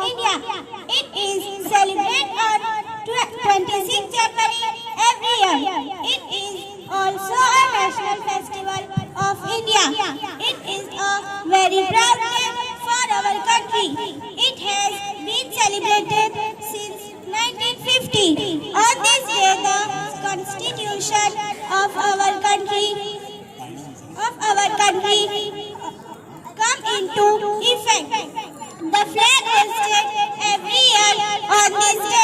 India. It is celebrated on 26 January every year. It is also a national festival of India. It is a very proud day for our country. It has been celebrated since 1950. On this day, the constitution of our country come into effect. The flag hoisted every year on this day